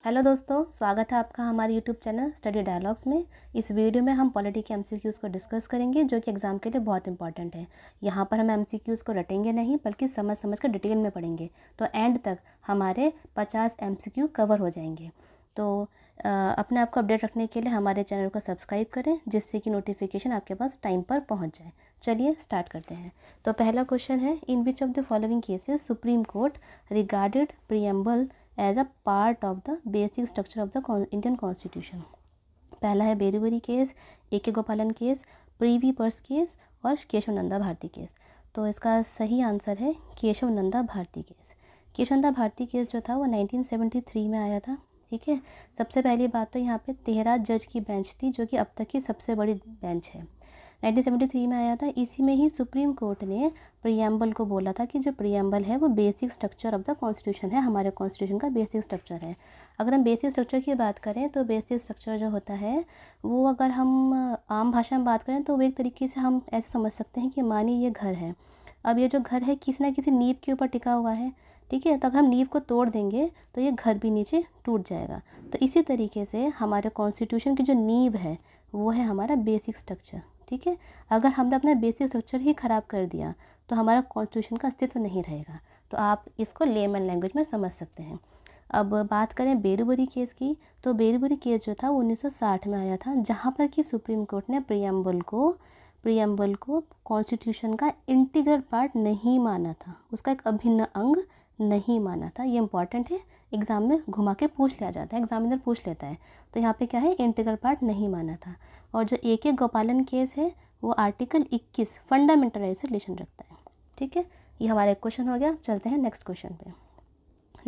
Hello दोस्तों, स्वागत है आपका हमारे यूट्यूब चैनल स्टडी डायलॉग्स में। इस वीडियो में हम पॉलिटी के एमसीक्यूज़ को डिस्कस करेंगे जो कि एग्ज़ाम के लिए बहुत इंपॉर्टेंट है। यहाँ पर हम एमसीक्यूज़ को रटेंगे नहीं बल्कि समझ समझ कर डिटेल में पढ़ेंगे, तो एंड तक हमारे 50 एमसीक्यू कवर हो जाएंगे। तो अपने आप को अपडेट रखने के लिए हमारे चैनल को सब्सक्राइब करें जिससे कि नोटिफिकेशन आपके पास टाइम पर पहुँच जाए। चलिए स्टार्ट करते हैं। तो पहला क्वेश्चन है, in which of the following cases Supreme Court regarded preamble as a part of the basic structure of the Indian constitution. पहला है Berubari case, A K. Gopalan case, privy purse case और केशव नंदा भारती केस। तो इसका सही आंसर है केशव नंदा भारती केस। केशव नंदा भारती केस जो था वो 1973 में आया था। ठीक है, सबसे पहली बात तो यहाँ पे 13 जज की बेंच थी जो कि अब तक की सबसे बड़ी बेंच है। 1973 में आया था। इसी में ही सुप्रीम कोर्ट ने प्रीएम्बल को बोला था कि जो प्रीएम्बल है वो basic structure of the constitution है, हमारे कॉन्स्टिट्यूशन का बेसिक स्ट्रक्चर है। अगर हम बेसिक स्ट्रक्चर की बात करें तो बेसिक स्ट्रक्चर जो होता है वो, अगर हम आम भाषा में बात करें तो वो एक तरीके से हम ऐसे समझ सकते हैं कि मानिए ये घर है। अब ये जो घर है किसी ना किसी नींव के ऊपर टिका हुआ है। ठीक है, तो अगर हम नींव को तोड़ देंगे तो ये घर भी नीचे टूट जाएगा। तो इसी तरीके से हमारे कॉन्स्टिट्यूशन की जो नींव है वो है हमारा बेसिक स्ट्रक्चर। ठीक है, अगर हमने अपना बेसिक स्ट्रक्चर ही ख़राब कर दिया तो हमारा कॉन्स्टिट्यूशन का अस्तित्व नहीं रहेगा। तो आप इसको लेमन लैंग्वेज में समझ सकते हैं। अब बात करें बेरीबरी केस की, तो बेरीबरी केस जो था 1960 में आया था, जहाँ पर कि सुप्रीम कोर्ट ने प्रीएम्बल को कॉन्स्टिट्यूशन का इंटीग्रल पार्ट नहीं माना था, उसका एक अभिन्न अंग नहीं माना था। ये इंपॉर्टेंट है, एग्ज़ाम में घुमा के पूछ लिया जाता है, एग्जामिनर पूछ लेता है। तो यहाँ पे क्या है, इंटीग्रल पार्ट नहीं माना था। और जो ए.के. गोपालन केस है वो आर्टिकल 21 फंडामेंटल राइट से रिलेशन रखता है। ठीक है, ये हमारा एक क्वेश्चन हो गया। चलते हैं नेक्स्ट क्वेश्चन पे।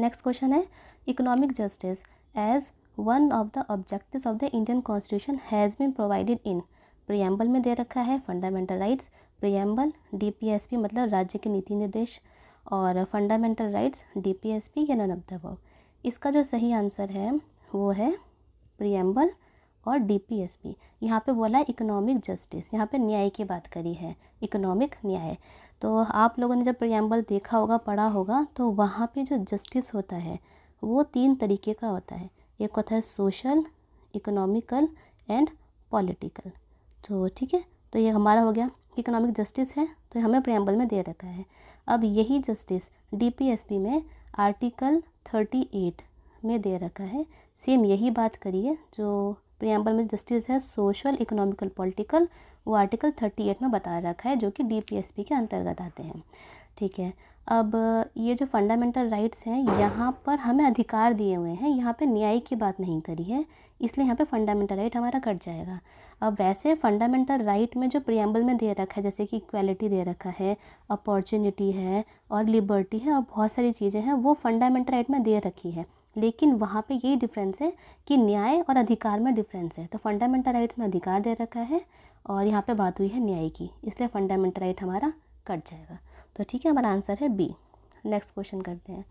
नेक्स्ट क्वेश्चन है, economic justice as one of the objectives of the Indian constitution has been provided in. Preamble में दे रखा है फंडामेंटल राइट्स, प्रीएम्बल डीपीएसपी मतलब राज्य के नीति निर्देश, और फंडामेंटल राइट्स डीपीएसपी या नन ऑफ द अबव। इसका जो सही आंसर है वो है प्रीएम्बल और डीपीएसपी। यहाँ पे बोला है इकोनॉमिक जस्टिस, यहाँ पे न्याय की बात करी है, इकोनॉमिक न्याय। तो आप लोगों ने जब प्रीएम्बल देखा होगा, पढ़ा होगा, तो वहाँ पे जो जस्टिस होता है वो 3 तरीके का होता है। एक होता है सोशल, इकोनॉमिकल एंड पॉलिटिकल। तो ठीक है, तो ये हमारा हो गया इकोनॉमिक जस्टिस है, तो हमें प्रीएम्बल में दे रखा है। अब यही जस्टिस डीपीएसपी में आर्टिकल 38 में दे रखा है। सेम यही बात करिए, जो प्रीएम्बल में जस्टिस है सोशल, इकोनॉमिकल, पॉलिटिकल, वो आर्टिकल 38 में बता रखा है जो कि डीपीएसपी के अंतर्गत आते हैं। ठीक है, अब ये जो फंडामेंटल राइट्स हैं यहाँ पर हमें अधिकार दिए हुए हैं, यहाँ पे न्याय की बात नहीं करी है, इसलिए यहाँ पे फंडामेंटल राइट हमारा कट जाएगा। अब वैसे फंडामेंटल राइट में जो प्रीएम्बल में दे रखा है, जैसे कि इक्वालिटी दे रखा है, अपॉर्चुनिटी है और लिबर्टी है और बहुत सारी चीज़ें हैं, वो फंडामेंटल राइट में दे रखी है। लेकिन वहाँ पे यही डिफरेंस है कि न्याय और अधिकार में डिफरेंस है। तो फंडामेंटल राइट्स में अधिकार दे रखा है और यहाँ पे बात हुई है न्याय की, इसलिए फंडामेंटल राइट हमारा कट जाएगा। तो ठीक है, हमारा आंसर है बी। नेक्स्ट क्वेश्चन करते हैं।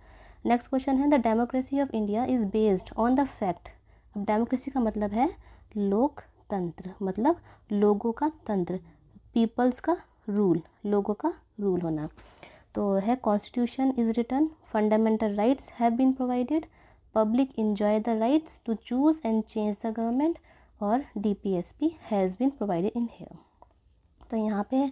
नेक्स्ट क्वेश्चन है, the democracy of India is based on the fact. अब डेमोक्रेसी का मतलब है लोकतंत्र, मतलब लोगों का तंत्र, पीपल्स का रूल, लोगों का रूल होना। तो है constitution is written, fundamental rights have been provided, public enjoy the rights to choose and change the government, और DPSP has been provided in here. तो यहाँ पे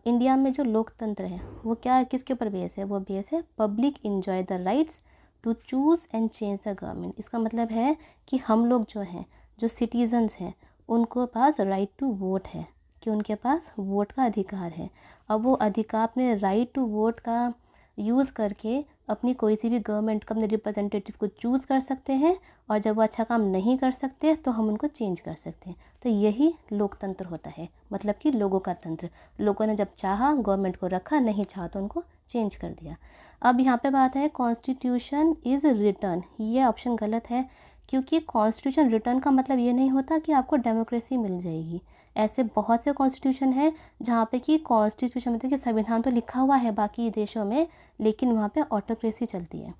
इंडिया में जो लोकतंत्र है वो क्या, किसके ऊपर बेस है, वो बेस है public enjoy the rights to choose and change the government। इसका मतलब है कि हम लोग जो हैं, जो सिटीजन्स हैं, उनको पास राइट टू वोट है, कि उनके पास वोट का अधिकार है। अब वो अधिकार, अपने राइट टू वोट का यूज़ करके अपनी कोई सी भी गवर्नमेंट का, अपने रिप्रेजेंटेटिव को चूज़ कर सकते हैं, और जब वो अच्छा काम नहीं कर सकते तो हम उनको चेंज कर सकते हैं। तो यही लोकतंत्र होता है, मतलब कि लोगों का तंत्र। लोगों ने जब चाहा गवर्नमेंट को रखा, नहीं चाहा तो उनको चेंज कर दिया। अब यहाँ पे बात है कॉन्स्टिट्यूशन इज़ रिटर्न, ये ऑप्शन गलत है, क्योंकि कॉन्स्टिट्यूशन रिटर्न का मतलब ये नहीं होता कि आपको डेमोक्रेसी मिल जाएगी। ऐसे बहुत से कॉन्स्टिट्यूशन है जहाँ पे कि कॉन्स्टिट्यूशन मतलब कि संविधान तो लिखा हुआ है बाकी देशों में, लेकिन वहाँ पे ऑटोक्रेसी चलती है।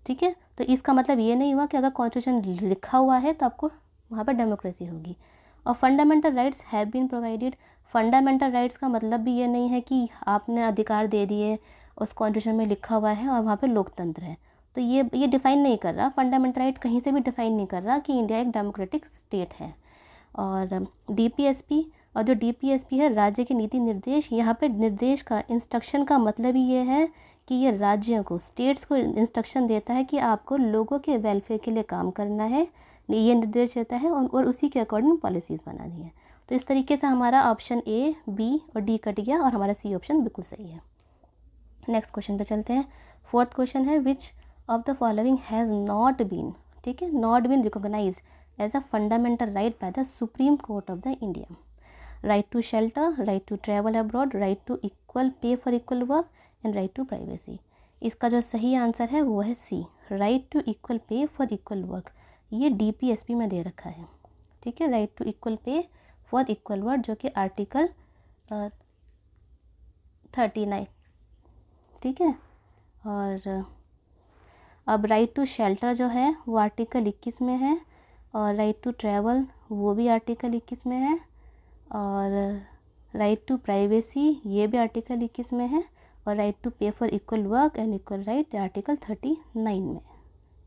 ठीक है, तो इसका मतलब ये नहीं हुआ कि अगर कॉन्स्टिट्यूशन लिखा हुआ है तो आपको वहाँ पे डेमोक्रेसी होगी। और fundamental rights have been provided, fundamental rights का मतलब भी ये नहीं है कि आपने अधिकार दे दिए, उस कॉन्स्टिट्यूशन में लिखा हुआ है और वहाँ पे लोकतंत्र है। तो ये डिफ़ाइन नहीं कर रहा, फंडामेंटल राइट कहीं से भी डिफ़ाइन नहीं कर रहा कि इंडिया एक डेमोक्रेटिक स्टेट है। और डीपीएसपी, और जो डीपीएसपी है राज्य के नीति निर्देश, यहाँ पे निर्देश का इंस्ट्रक्शन का मतलब ही ये है कि ये राज्यों को, स्टेट्स को इंस्ट्रक्शन देता है कि आपको लोगों के वेलफेयर के लिए काम करना है, ये निर्देश देता है और उसी के अकॉर्डिंग पॉलिसीज़ बनानी है। तो इस तरीके से हमारा ऑप्शन ए, बी और डी कट गया और हमारा सी ऑप्शन बिल्कुल सही है। नेक्स्ट क्वेश्चन पे चलते हैं। फोर्थ क्वेश्चन है which of the following has not been, ठीक है, not been recognised as a fundamental right by the Supreme Court of the India. Right to shelter, right to travel abroad, right to equal pay for equal work and right to privacy. इसका जो सही answer है वो है C, right to equal pay for equal work. ये DPSP में दे रखा है, ठीक है, right to equal pay for equal work, जो कि आर्टिकल 39, ठीक है। और अब राइट टू शेल्टर जो है वो आर्टिकल 21 में है, और राइट टू ट्रैवल वो भी आर्टिकल 21 में है, और राइट टू प्राइवेसी ये भी आर्टिकल 21 में है, और राइट टू पे for equal work and equal right article 39 में,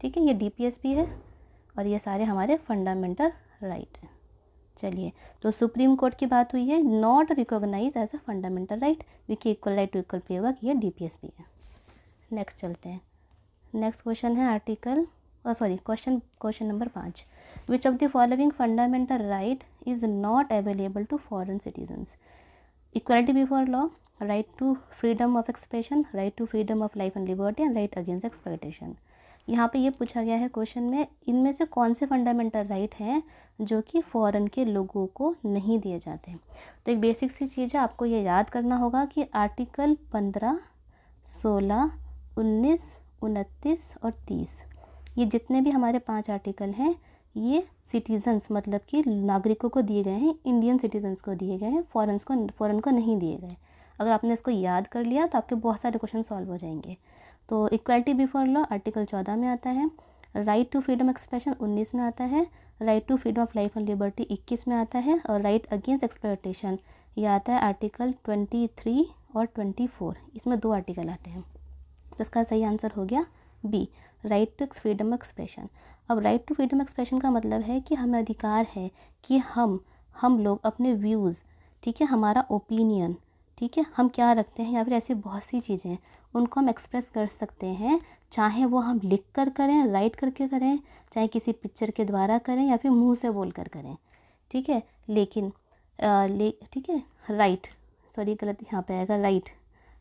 ठीक है। ये डीपीएसपी है और ये सारे हमारे फंडामेंटल राइट हैं। चलिए, तो सुप्रीम कोर्ट की बात हुई है, not recognize as a fundamental right, विकी equal right to equal pay work, ये डीपीएसपी है। नेक्स्ट चलते हैं। नेक्स्ट क्वेश्चन है question number 5। Which of the following fundamental right is not available to foreign citizens? Equality before law, right to freedom of expression, right to freedom of life and liberty and right against exploitation. यहाँ पे ये पूछा गया है question में, इनमें से कौन से फंडामेंटल राइट हैं जो कि फ़ॉरेन के लोगों को नहीं दिए जाते। तो एक बेसिक सी चीज़ है, आपको ये याद करना होगा कि आर्टिकल 15, 16, 19, 29 और 30, ये जितने भी हमारे 5 आर्टिकल हैं, ये सिटीजन्स मतलब कि नागरिकों को दिए गए हैं, इंडियन सिटीजन्स को दिए गए हैं, फ़ॉरेन को नहीं दिए गए। अगर आपने इसको याद कर लिया तो आपके बहुत सारे क्वेश्चन सॉल्व हो जाएंगे। तो इक्वालिटी बिफोर लॉ आर्टिकल 14 में आता है, राइट टू फ्रीडम एक्सप्रेशन 19 में आता है, right to freedom of life and liberty 21 में आता है, और राइट अगेंस्ट एक्सप्लॉयटेशन ये आता है आर्टिकल 23 और 24, इसमें 2 आर्टिकल आते हैं। तो इसका सही आंसर हो गया B, right to freedom expression. अब राइट टू फ्रीडम एक्सप्रेशन का मतलब है कि हमें अधिकार है कि हम लोग अपने व्यूज़, ठीक है, हमारा ओपिनियन, ठीक है, हम क्या रखते हैं या फिर ऐसी बहुत सी चीज़ें उनको हम एक्सप्रेस कर सकते हैं, चाहे वो हम लिख कर करें, राइट करके करें, चाहे किसी पिक्चर के द्वारा करें या फिर मुंह से बोल कर करें, ठीक है। लेकिन ठीक है, गलत यहाँ पे आएगा,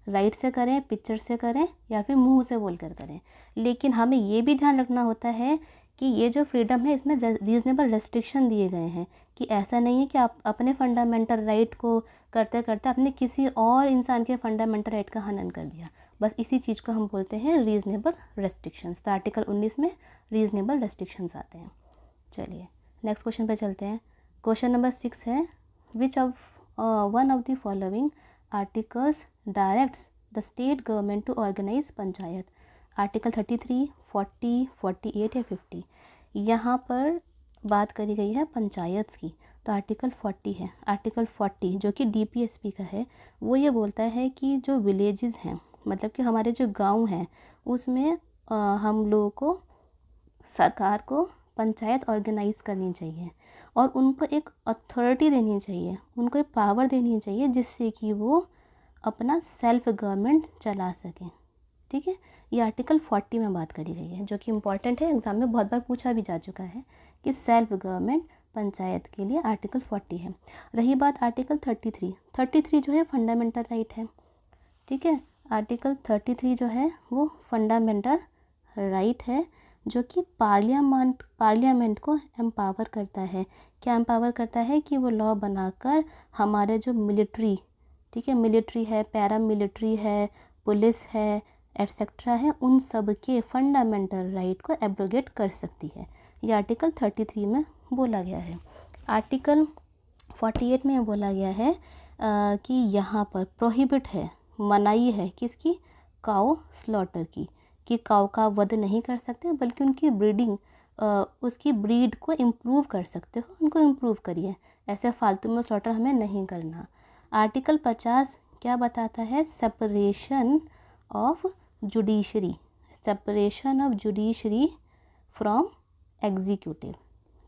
राइट से करें, पिक्चर से करें या फिर मुंह से बोल कर करें। लेकिन हमें ये भी ध्यान रखना होता है कि ये जो फ्रीडम है इसमें रीज़नेबल रेस्ट्रिक्शन दिए गए हैं, कि ऐसा नहीं है कि आप अपने फंडामेंटल राइट को करते करते आपने किसी और इंसान के फंडामेंटल राइट का हनन कर दिया। बस इसी चीज़ को हम बोलते हैं रीज़नेबल रेस्ट्रिक्शंस। तो आर्टिकल 19 में रीज़नेबल रेस्ट्रिक्शंस आते हैं। चलिए नेक्स्ट क्वेश्चन पे चलते हैं। क्वेश्चन नंबर 6 है, which of one of the following articles directs the state government to organize panchayat? Article 33, 40, 48 या 50। यहाँ पर बात करी गई है पंचायत की, तो आर्टिकल 40 है। आर्टिकल 40 जो कि डीपीएसपी का है, वो ये बोलता है कि जो विलेजेस हैं, मतलब कि हमारे जो गांव हैं, उसमें हम लोगों को, सरकार को पंचायत ऑर्गेनाइज करनी चाहिए और उनको एक अथॉरिटी देनी चाहिए, उनको एक पावर देनी चाहिए जिससे कि वो अपना सेल्फ गवर्नमेंट चला सकें, ठीक है। ये आर्टिकल 40 में बात करी गई है, जो कि इम्पॉर्टेंट है, एग्जाम में बहुत बार पूछा भी जा चुका है कि सेल्फ गवर्नमेंट पंचायत के लिए आर्टिकल 40 है। रही बात आर्टिकल 33 जो है फंडामेंटल राइट है, ठीक है। आर्टिकल 33 जो है वो फंडामेंटल राइट है, जो कि पार्लियामेंट को एम्पावर करता है। क्या एम्पावर करता है कि वो लॉ बनाकर हमारे जो मिलिट्री, ठीक है, मिलिट्री है, पैरा मिलिट्री है, पुलिस है, एटसेट्रा है, उन सब के फंडामेंटल राइट को एब्रोगेट कर सकती है। ये आर्टिकल 33 में बोला गया है। आर्टिकल 48 में बोला गया है कि यहाँ पर प्रोहिबिट है, मनाही है किसकी, काऊ स्लॉटर की, कि काऊ का वध नहीं कर सकते बल्कि उनकी ब्रीडिंग, उसकी ब्रीड को इम्प्रूव कर सकते हो, उनको इम्प्रूव करिए, ऐसे फालतू में स्लॉटर हमें नहीं करना। आर्टिकल 50 क्या बताता है, separation of judiciary, separation of judiciary from executive.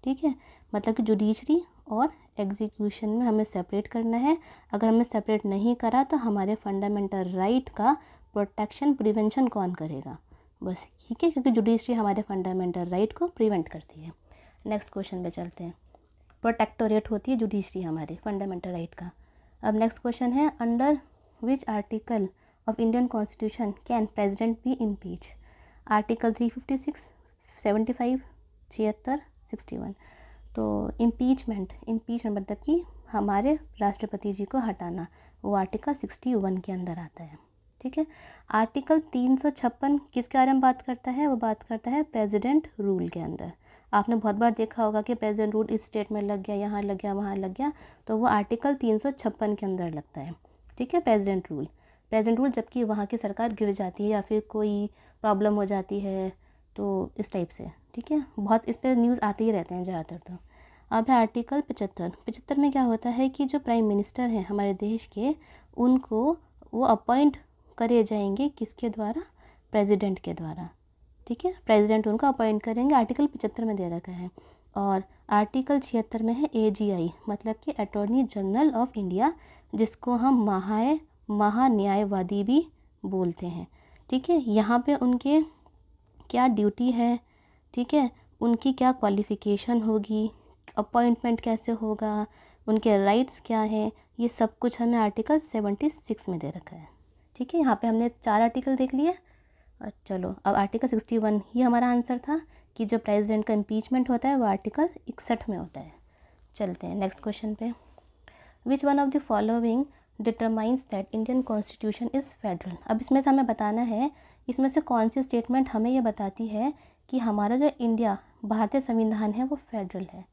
ठीक है, मतलब कि जुडिशरी और एग्जीक्यूशन में हमें सेपरेट करना है। अगर हमें सेपरेट नहीं करा तो हमारे फंडामेंटल राइट का प्रोटेक्शन प्रिवेंशन कौन करेगा? बस, ठीक है, क्योंकि जुडिशरी हमारे फंडामेंटल राइट को प्रिवेंट करती है। नेक्स्ट क्वेश्चन पे चलते हैं। प्रोटेक्टोरेट होती है जुडिशरी हमारे फंडामेंटल राइट का। अब नेक्स्ट क्वेश्चन है, under which article of Indian constitution can president be impeach? Article 356, 75, 76, 61। तो इम्पीचमेंट मतलब कि हमारे राष्ट्रपति जी को हटाना, वो आर्टिकल 61 के अंदर आता है। ठीक है, आर्टिकल 356 किसके बारे में बात करता है? वो बात करता है प्रेसिडेंट रूल के अंदर। आपने बहुत बार देखा होगा कि प्रेसिडेंट रूल इस स्टेट में लग गया, यहाँ लग गया, वहाँ लग गया, तो वो आर्टिकल 356 के अंदर लगता है। ठीक है, प्रेसिडेंट रूल जबकि वहाँ की सरकार गिर जाती है या फिर कोई प्रॉब्लम हो जाती है, तो इस टाइप से। ठीक है, बहुत इस पर न्यूज़ आते ही रहते हैं ज़्यादातर। तो अब है आर्टिकल 75 में क्या होता है कि जो प्राइम मिनिस्टर हैं हमारे देश के, उनको वो अपॉइंट करे जाएंगे किसके द्वारा? प्रेसिडेंट के द्वारा। ठीक है, प्रेसिडेंट उनको अपॉइंट करेंगे, आर्टिकल 75 में दे रखा है। और आर्टिकल 76 में है AGI, मतलब कि अटॉर्नी जनरल ऑफ इंडिया, जिसको हम महान्यायवादी भी बोलते हैं। ठीक है, यहाँ पे उनके क्या ड्यूटी है, ठीक है, उनकी क्या क्वालिफ़िकेशन होगी, अपॉइंटमेंट कैसे होगा, उनके राइट्स क्या हैं, ये सब कुछ हमें आर्टिकल 76 में दे रखा है। ठीक है, यहाँ पे हमने 4 आर्टिकल देख लिए। चलो अब आर्टिकल 61 ही हमारा आंसर था कि जो प्रेसिडेंट का इम्पीचमेंट होता है वो आर्टिकल 61 में होता है। चलते हैं नेक्स्ट क्वेश्चन पे। Which one of the following determines that Indian constitution is federal? अब इसमें से हमें बताना है, इसमें से कौन सी स्टेटमेंट हमें ये बताती है कि हमारा जो इंडिया भारतीय संविधान है वो फेडरल है।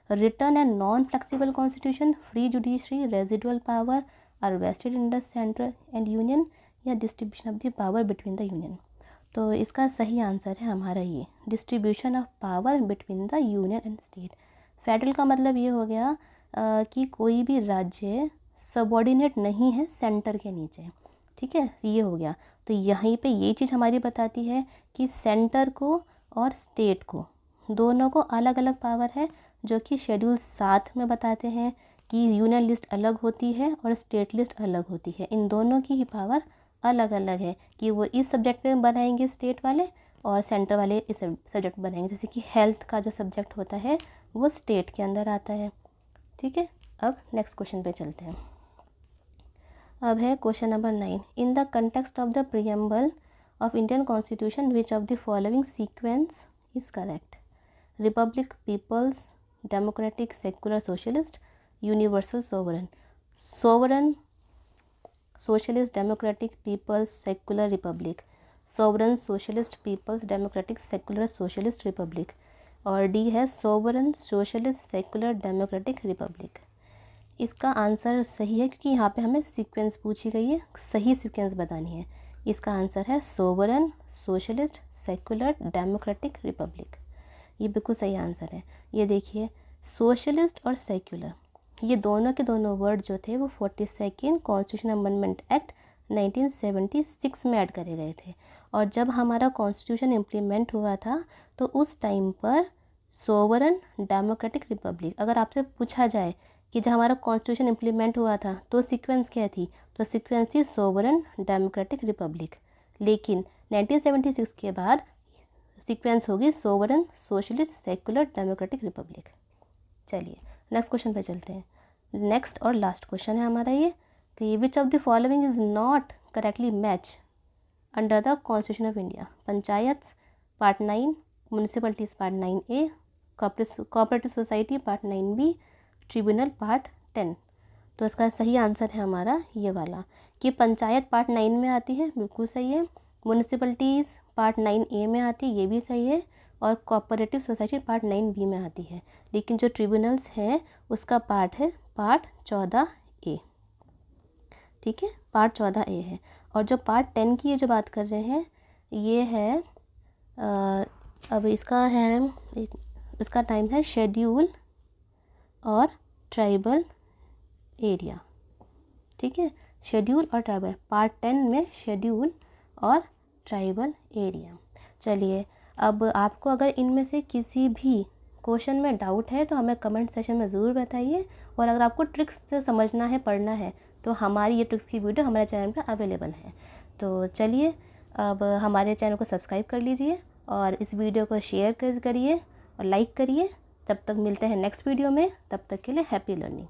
Written and non flexible constitution, free judiciary, residual power are vested in the central and union, या distribution of the power between the union. तो इसका सही आंसर है हमारा ये, distribution of power between the union and state. Federal का मतलब ये हो गया कि कोई भी राज्य सबऑर्डिनेट नहीं है सेंटर के नीचे। ठीक है, ये हो गया। तो यहीं पे ये चीज़ हमारी बताती है कि सेंटर को और स्टेट को दोनों को अलग अलग पावर है, जो कि शेड्यूल 7 में बताते हैं कि यूनियन लिस्ट अलग होती है और स्टेट लिस्ट अलग होती है। इन दोनों की ही पावर अलग अलग है कि वो इस सब्जेक्ट में बनाएंगे स्टेट वाले, और सेंटर वाले इस सब्जेक्ट बनाएंगे। जैसे कि हेल्थ का जो सब्जेक्ट होता है वो स्टेट के अंदर आता है। ठीक है, अब नेक्स्ट क्वेश्चन पे चलते हैं। अब है question number 9। In the context of the preamble of Indian constitution which of the following sequence is correct? Republic, people's, democratic, secular, socialist, universal, sovereign. Sovereign, socialist, democratic, people's, secular, republic. Sovereign, socialist, people's, democratic, secular, socialist, republic. और D है sovereign, socialist, secular, democratic, republic. इसका answer सही है क्योंकि यहाँ पे हमें sequence पूछी गई है, सही सीक्वेंस बतानी है। इसका आंसर है sovereign, socialist, secular, democratic, Republic. ये बिल्कुल सही आंसर है। ये देखिए, सोशलिस्ट और सेक्युलर, ये दोनों के दोनों वर्ड जो थे वो 42nd कॉन्स्टिट्यूशन अमेंडमेंट एक्ट 1976 में ऐड करे गए थे। और जब हमारा कॉन्स्टिट्यूशन इम्प्लीमेंट हुआ था तो उस टाइम पर सोवरन, डेमोक्रेटिक, रिपब्लिक, अगर आपसे पूछा जाए कि जब हमारा कॉन्स्टिट्यूशन इम्प्लीमेंट हुआ था तो सीक्वेंस क्या थी, तो सीक्वेंस थी सोवरन, डेमोक्रेटिक, रिपब्लिक। लेकिन 1976 के बाद सीक्वेंस होगी sovereign, socialist, secular, democratic, Republic. चलिए नेक्स्ट क्वेश्चन पे चलते हैं। नेक्स्ट और लास्ट क्वेश्चन है हमारा ये कि which of the following is not correctly match under the constitution of India? Panchayat part 9, municipalities part 9A, cooperative society part 9B, tribunal part 10। तो इसका सही आंसर है हमारा ये वाला कि पंचायत पार्ट 9 में आती है, बिल्कुल सही है। म्यूनिसिपलिटीज़ पार्ट 9A में आती है, ये भी सही है। और कोऑपरेटिव सोसाइटी पार्ट 9B में आती है। लेकिन जो ट्रिब्यूनल्स हैं उसका पार्ट है पार्ट 14A। ठीक है, पार्ट 14A है। और जो पार्ट 10 की ये जो बात कर रहे हैं ये है अब इसका है इसका टाइम है शेड्यूल और ट्राइबल एरिया। ठीक है, शेड्यूल और ट्राइबल, पार्ट 10 में शेड्यूल और ट्राइबल एरिया। चलिए, अब आपको अगर इनमें से किसी भी क्वेश्चन में डाउट है तो हमें कमेंट सेशन में ज़रूर बताइए। और अगर आपको ट्रिक्स से समझना है, पढ़ना है, तो हमारी ये ट्रिक्स की वीडियो हमारे चैनल पर अवेलेबल है। तो चलिए, अब हमारे चैनल को सब्सक्राइब कर लीजिए और इस वीडियो को शेयर करिए और लाइक करिए। तब तक मिलते हैं नेक्स्ट वीडियो में, तब तक के लिए हैप्पी लर्निंग।